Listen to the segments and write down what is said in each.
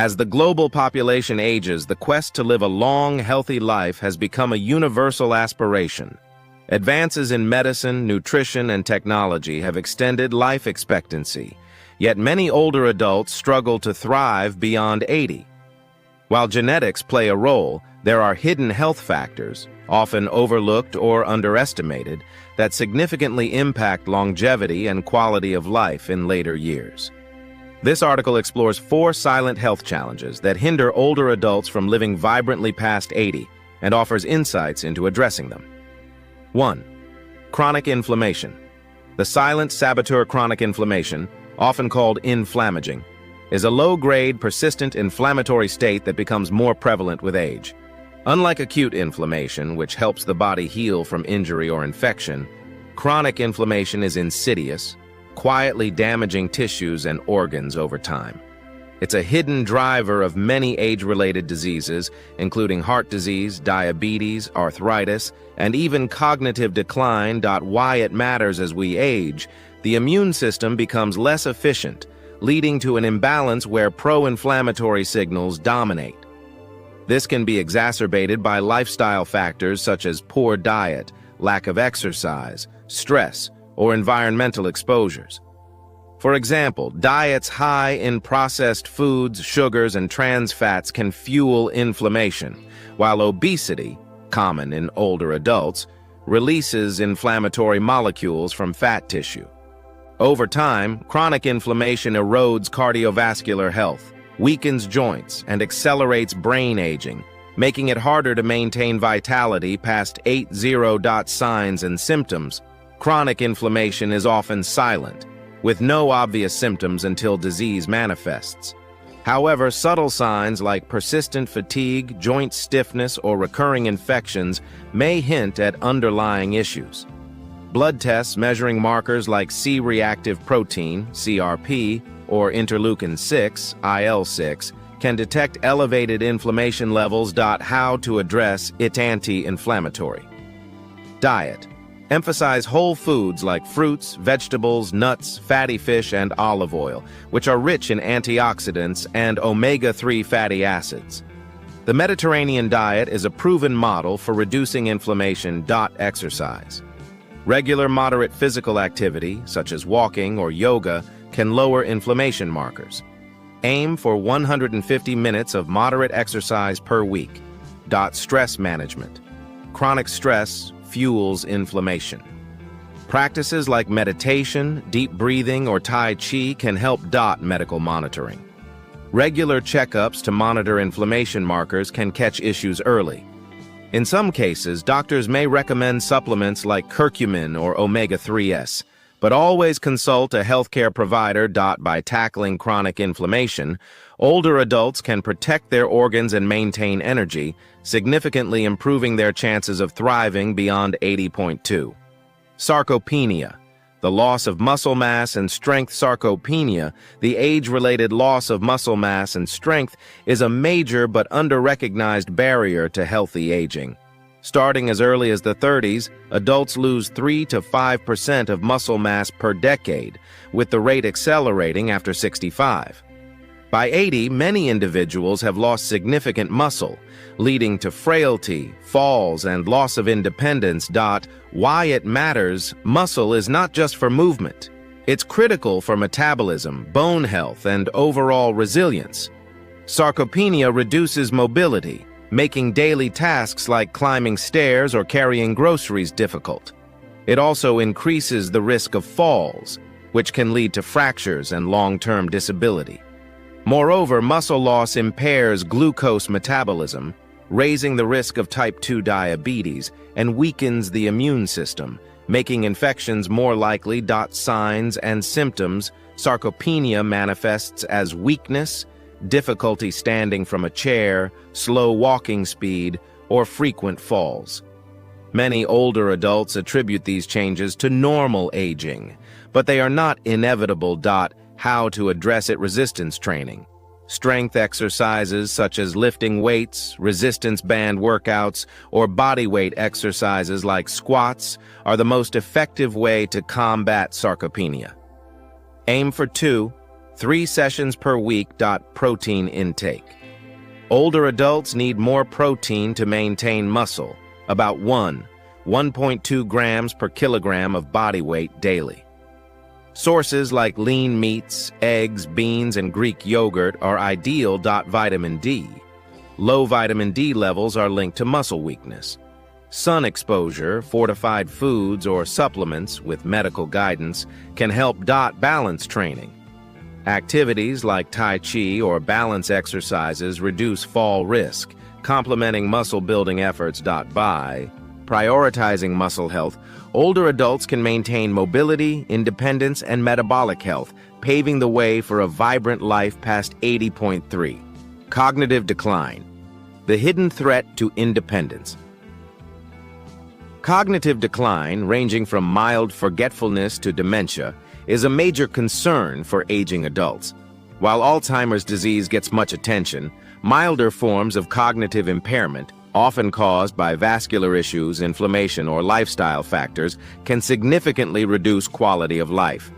As the global population ages, the quest to live a long, healthy life has become a universal aspiration. Advances in medicine, nutrition, and technology have extended life expectancy, yet many older adults struggle to thrive beyond 80. While genetics play a role, there are hidden health factors, often overlooked or underestimated, that significantly impact longevity and quality of life in later years. This article explores 4 silent health challenges that hinder older adults from living vibrantly past 80 and offers insights into addressing them. 1. Chronic inflammation. The silent saboteur chronic inflammation, often called inflammaging, is a low-grade, persistent inflammatory state that becomes more prevalent with age. Unlike acute inflammation, which helps the body heal from injury or infection, chronic inflammation is insidious, quietly damaging tissues and organs over time. It's a hidden driver of many age-related diseases, including heart disease, diabetes, arthritis, and even cognitive decline. Why it matters as we age, the immune system becomes less efficient, leading to an imbalance where pro-inflammatory signals dominate. This can be exacerbated by lifestyle factors such as poor diet, lack of exercise, stress, or environmental exposures. For example, diets high in processed foods, sugars, and trans fats can fuel inflammation, while obesity, common in older adults, releases inflammatory molecules from fat tissue. Over time, chronic inflammation erodes cardiovascular health, weakens joints, and accelerates brain aging, making it harder to maintain vitality past 80. Signs and symptoms. Chronic inflammation is often silent, with no obvious symptoms until disease manifests. However, subtle signs like persistent fatigue, joint stiffness, or recurring infections may hint at underlying issues. Blood tests measuring markers like C-reactive protein, CRP, or interleukin-6, IL-6, can detect elevated inflammation levels. How to address it. Anti-inflammatory. Diet. Emphasize whole foods like fruits, vegetables, nuts, fatty fish, and olive oil, which are rich in antioxidants and omega-3 fatty acids. The Mediterranean diet is a proven model for reducing inflammation. Exercise. Regular moderate physical activity, such as walking or yoga, can lower inflammation markers. Aim for 150 minutes of moderate exercise per week. Stress management. Chronic stress fuels inflammation. Practices like meditation, deep breathing, or Tai Chi can help. Medical monitoring. Regular checkups to monitor inflammation markers can catch issues early. In some cases, doctors may recommend supplements like curcumin or omega-3s, but always consult a healthcare provider. By tackling chronic inflammation, older adults can protect their organs and maintain energy, significantly improving their chances of thriving beyond 80. Sarcopenia. The loss of muscle mass and strength. Sarcopenia, the age-related loss of muscle mass and strength, is a major but under-recognized barrier to healthy aging. Starting as early as the 30s, adults lose 3 to 5% of muscle mass per decade, with the rate accelerating after 65. By 80, many individuals have lost significant muscle, leading to frailty, falls, and loss of independence. Why it matters. Muscle is not just for movement. It's critical for metabolism, bone health, and overall resilience. Sarcopenia reduces mobility, making daily tasks like climbing stairs or carrying groceries difficult. It also increases the risk of falls, which can lead to fractures and long-term disability. Moreover, muscle loss impairs glucose metabolism, raising the risk of type 2 diabetes, and weakens the immune system, making infections more likely. Signs and symptoms. Sarcopenia manifests as weakness, difficulty standing from a chair, slow walking speed, or frequent falls. Many older adults attribute these changes to normal aging, but they are not inevitable. How to address it. Resistance training. Strength exercises such as lifting weights, resistance band workouts, or body weight exercises like squats are the most effective way to combat sarcopenia. Aim for 2 3 sessions per week. Protein intake. Older adults need more protein to maintain muscle, about 1.2 grams per kilogram of body weight daily. Sources like lean meats, eggs, beans, and Greek yogurt are ideal. Vitamin D. Low vitamin D levels are linked to muscle weakness. Sun exposure, fortified foods, or supplements with medical guidance can help. Balance training. Activities like Tai Chi or balance exercises reduce fall risk, complementing muscle-building efforts. By prioritizing muscle health, older adults can maintain mobility, independence, and metabolic health, paving the way for a vibrant life past 80.3. Cognitive decline. The hidden threat to independence. Cognitive decline, ranging from mild forgetfulness to dementia, is a major concern for aging adults. While Alzheimer's disease gets much attention, milder forms of cognitive impairment, often caused by vascular issues, inflammation, or lifestyle factors, can significantly reduce quality of life.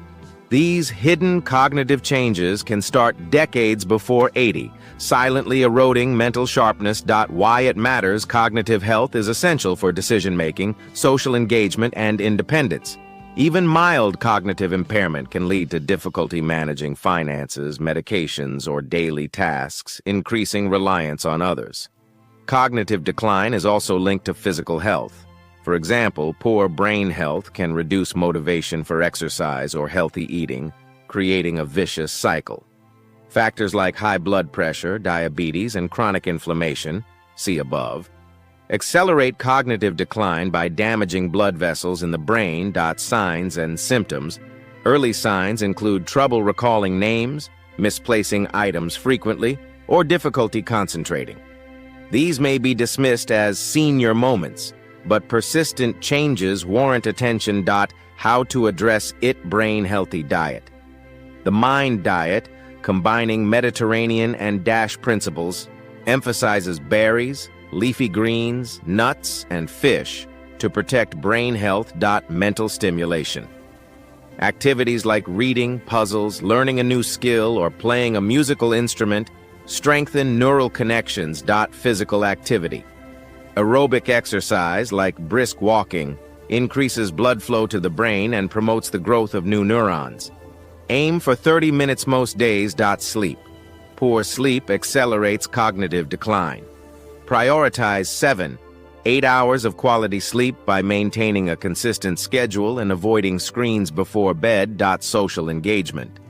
These hidden cognitive changes can start decades before 80, silently eroding mental sharpness. Why it matters. Cognitive health is essential for decision-making, social engagement, and independence. Even mild cognitive impairment can lead to difficulty managing finances, medications, or daily tasks, increasing reliance on others. Cognitive decline is also linked to physical health. For example, poor brain health can reduce motivation for exercise or healthy eating, creating a vicious cycle. Factors like high blood pressure, diabetes, and chronic inflammation, see above, accelerate cognitive decline by damaging blood vessels in the brain. Signs and symptoms. Early signs include trouble recalling names, misplacing items frequently, or difficulty concentrating. These may be dismissed as senior moments, but persistent changes warrant attention. How to address it. Brain healthy diet. The Mind Diet, combining Mediterranean and DASH principles, emphasizes berries, leafy greens, nuts, and fish to protect brain health. Mental stimulation. Activities like reading, puzzles, learning a new skill, or playing a musical instrument strengthen neural connections. Physical activity. Aerobic exercise like brisk walking increases blood flow to the brain and promotes the growth of new neurons. Aim for 30 minutes most days. Sleep. Poor sleep accelerates cognitive decline. Prioritize 7-8 hours of quality sleep by maintaining a consistent schedule and avoiding screens before bed. Social engagement.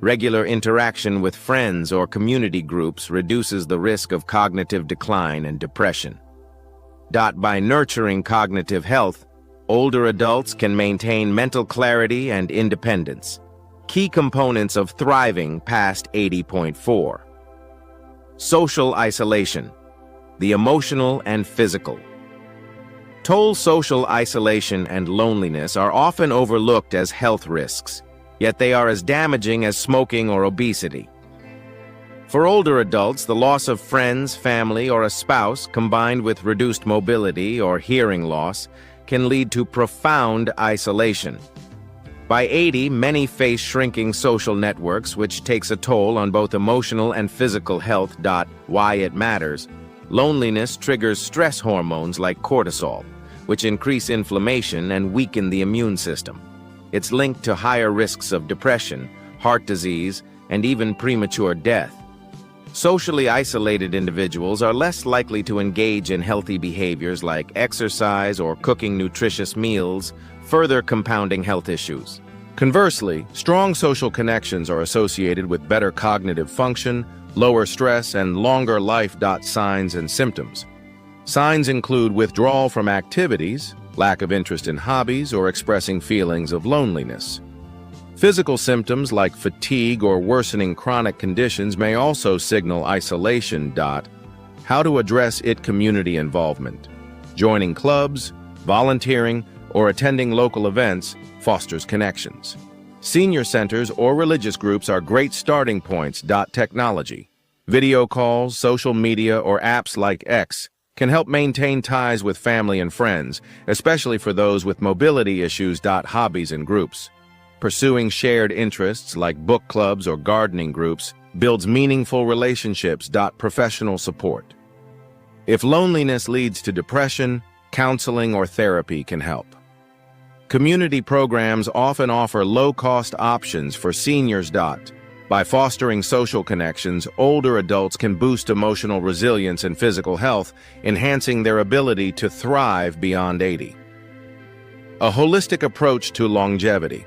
Regular interaction with friends or community groups reduces the risk of cognitive decline and depression. By nurturing cognitive health, older adults can maintain mental clarity and independence, key components of thriving past 80.4. Social isolation. The emotional and physical. Social isolation and loneliness are often overlooked as health risks, yet they are as damaging as smoking or obesity. For older adults, the loss of friends, family, or a spouse, combined with reduced mobility or hearing loss, can lead to profound isolation. By 80, many face shrinking social networks, which takes a toll on both emotional and physical health. Why it matters. Loneliness triggers stress hormones like cortisol, which increase inflammation and weaken the immune system. It's linked to higher risks of depression, heart disease, and even premature death. Socially isolated individuals are less likely to engage in healthy behaviors like exercise or cooking nutritious meals, further compounding health issues. Conversely, strong social connections are associated with better cognitive function, lower stress, and longer life. Signs and symptoms. Signs include withdrawal from activities, lack of interest in hobbies, or expressing feelings of loneliness. Physical symptoms like fatigue or worsening chronic conditions may also signal isolation. How to address it. Community involvement. Joining clubs, volunteering, or attending local events fosters connections. Senior centers or religious groups are great starting points. Technology. Video calls, social media, or apps like X can help maintain ties with family and friends, especially for those with mobility issues. Hobbies and groups. Pursuing shared interests like book clubs or gardening groups builds meaningful relationships. Professional support. If loneliness leads to depression, counseling or therapy can help. Community programs often offer low-cost options for seniors. By fostering social connections, older adults can boost emotional resilience and physical health, enhancing their ability to thrive beyond 80. A holistic approach to longevity.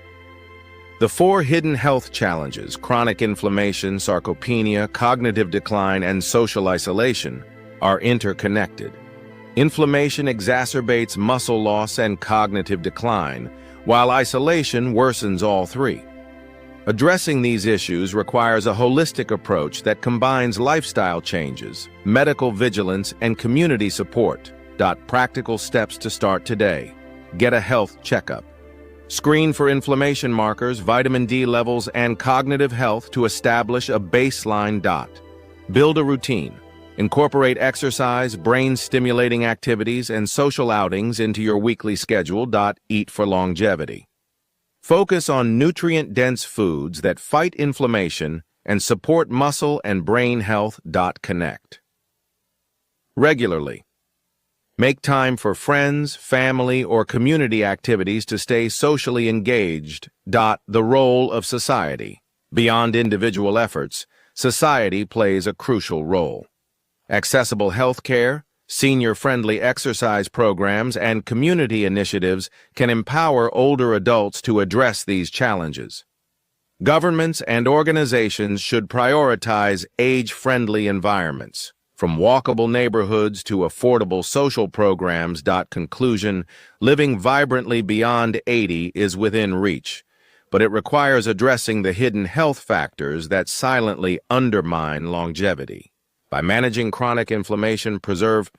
The 4 hidden health challenges, chronic inflammation, sarcopenia, cognitive decline, and social isolation, are interconnected. Inflammation exacerbates muscle loss and cognitive decline, while isolation worsens all 3. Addressing these issues requires a holistic approach that combines lifestyle changes, medical vigilance, and community support. Practical steps to start today. Get a health checkup. Screen for inflammation markers, vitamin D levels, and cognitive health to establish a baseline. Build a routine. Incorporate exercise, brain-stimulating activities, and social outings into your weekly schedule. Eat for longevity. Focus on nutrient-dense foods that fight inflammation and support muscle and brain health. Connect regularly. Make time for friends, family, or community activities to stay socially engaged. The role of society. Beyond individual efforts, society plays a crucial role. Accessible health care, senior-friendly exercise programs, and community initiatives can empower older adults to address these challenges. Governments and organizations should prioritize age-friendly environments, from walkable neighborhoods to affordable social programs. Conclusion: living vibrantly beyond 80 is within reach, but it requires addressing the hidden health factors that silently undermine longevity. By managing chronic inflammation, preserve